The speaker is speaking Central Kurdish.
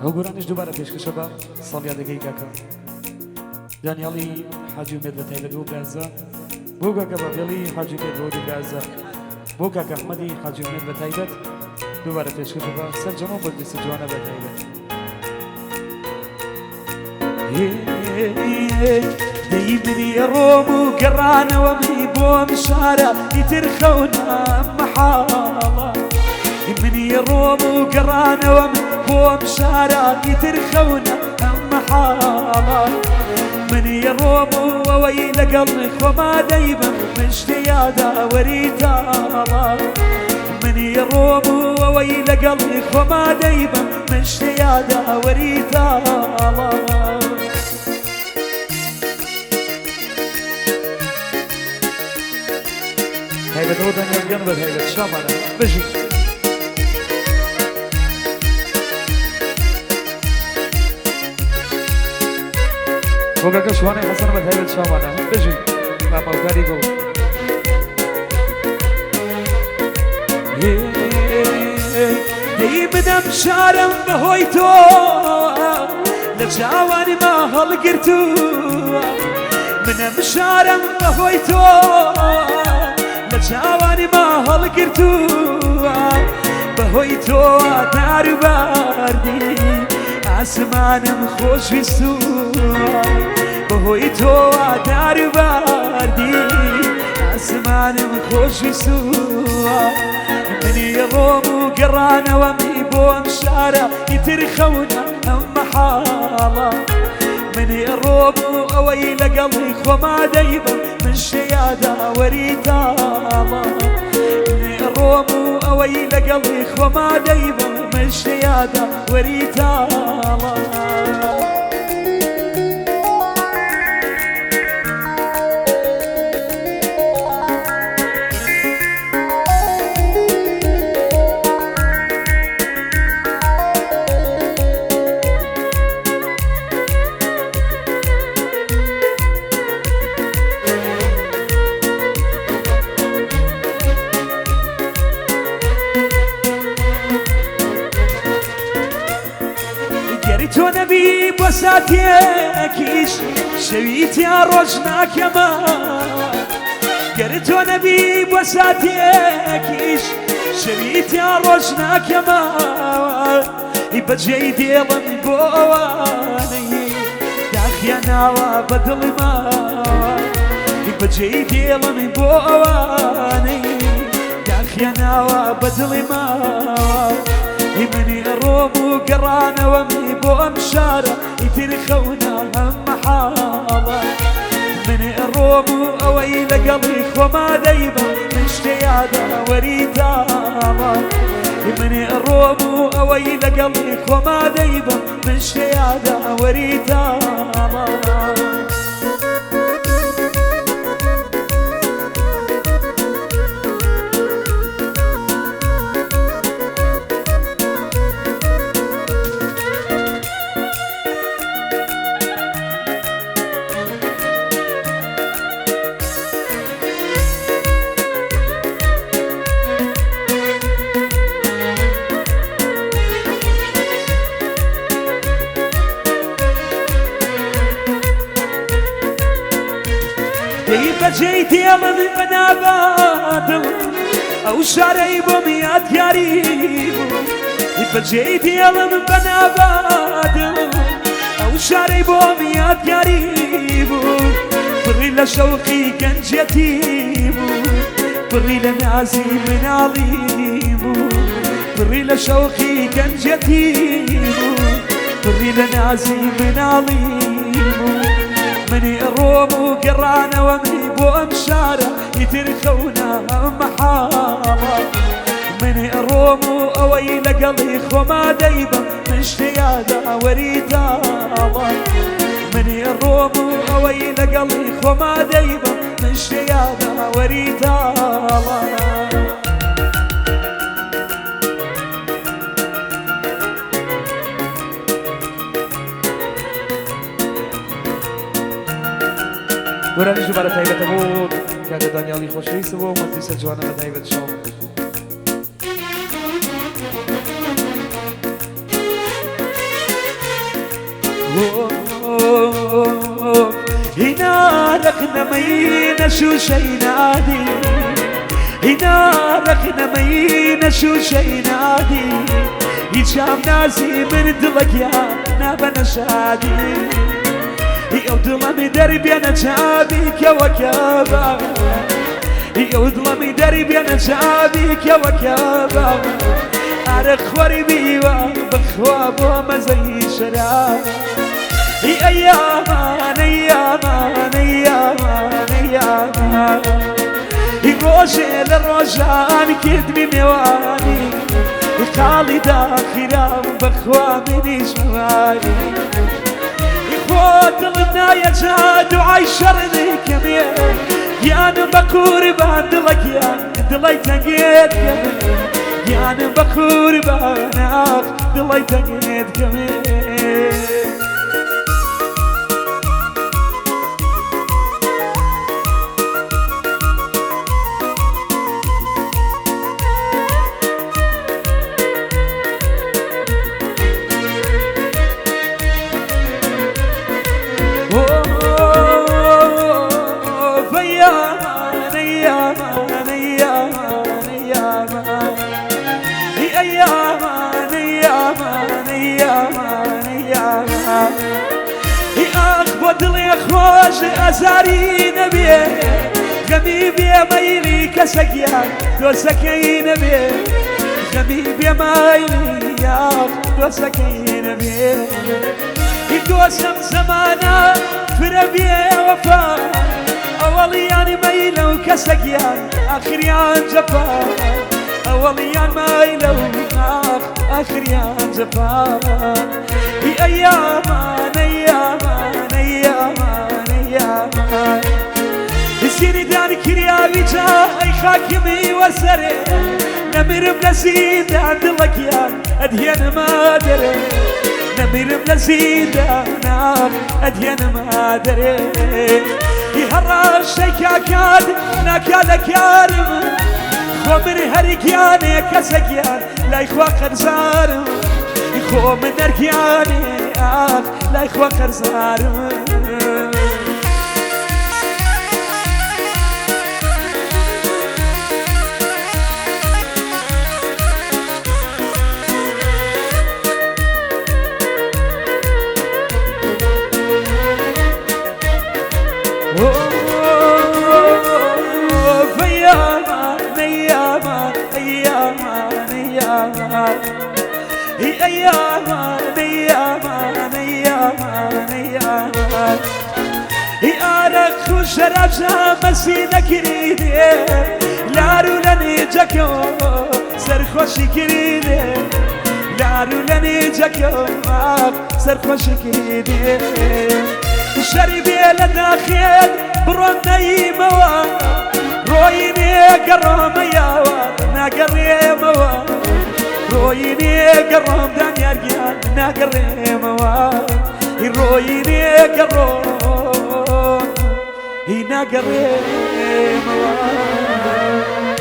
هو گورانش دوباره پیشکش با سالیه دیگه کاکا دانیالی حاجی امید و تایبت بو برازا بو کاکا بابیلی حاجی امید بو برازا بو کاکا احمدی حاجی امید و تایبت دوباره پیشکش با سر جمع بود دیس جوانه و تایبت ديبني رومو قرانا وميبو مشارع يترخونا محاضة ديبني رومو قرانا وميبو مشارع يترخونا محاضة من يرومو وويل قلبي وما دايما مشتيادا وريتالا من يرومو وويل قلبي وما دايما مشتيادا وريتالا هيبة ودن يبقى هيبة شامرة بجي وقاك شواني حسن بد هيبة شامرة بجي ما موكاري قول ديبنا مشارم بهويتو لجاواني ما هلقرتو من مشارم بهويتو لجاواني ما هلقرتو بهويتو نار باردي اسمان مخوش بسو بهويتو نار باردي اسمان مخوش بسو من يروم قرانا وميبو مشارع يترخونا محاضة من يروم ويل قلبي وما دايما من شيادة وريتالا من يروم ويل قلبي وما دايما من شيادة وريتالا تو نبی بساتیکیش شویت یا روزناک ما گر تو نبی بساتیکیش شویت یا روزناک ما بجی دیلم بوانی داخیانا و بدل ما بجی دیلم بوانی داخیانا و بدل ما من الروم قرانا وميبو مشارع يترخونا محاضة من الروم ويل قلبي وما دايما مشتيادا وريتالا من الروم ويل قلبي وما دايما مشتيادا وريتالا جيت يا من بنابادل او شاري بميات ياريب جيت يا من بنابادل او شاري بميات ياريب بري لشوقي كان جتيب بري لنازي من عليم بري لشوقي كان جتيب بري لنازي من عليم من الروم قرانا وميبو مشارع يترخونا محاضة من الروم ويل قلبي وما دايما من شيادة وريتالا من الروم ويل قلبي وما دايما من شيادة وريتالا ورانش دوباره تایبت بود که دانیالی خوشویسه و مدرسه جوانه به تایبت شما هنا رقنا شو شي نادي هنا رقنا شو شي نادي يشام ناسي من دلك يا نابنا شادي يودلمي دربي انا جابيك يا وكابا يودلمي دربي انا جابيك يا وكابا أرخ وربي وبخواب ومزي شراب أيامان أيامان أيامان أيامان روشي للروشان كدمي مواني خالي داخرا بخواب مني شواني إخواتنا يا جاد وعيشرني كمية يا نبكور باندلك يا دلي تنقيت كمية يا نبكور باناك دلي تنقيت كمية ودلي خوش أزاري نبيه غميبي ميلي كسكيان دو سكين بيه غميبي ميلي دو سكين بيه دو زمانا فربيه وفا أوليان ميلو كسكيان آخريان جفا أوليان ميلو آخريان جفا أيامان أيامان أيامان أيامان سيني داني كريابي جاي خاكمي وسري نمر بلزيد عند لكيان أدهيان ما دري نمر بلزيد نار أدهيان ما دري يهرب شيكاكاد ناكاد كارم خمر هريكياني كسكيان لا يخوى خرزارم خو من دركياني لا يخوى خرزارم أيامان أيامان أيامان أيامان أرق وشرب مسينا كريدي لارو لني جاكو سرخوشي كريدي لارو لني جاكو سرخوشي كريدي شربي لداخل بروني موان رويني قرام ياوان ناقري موان رويني قرام دنيا رجال ناقري موان رويني قرام ناقري موان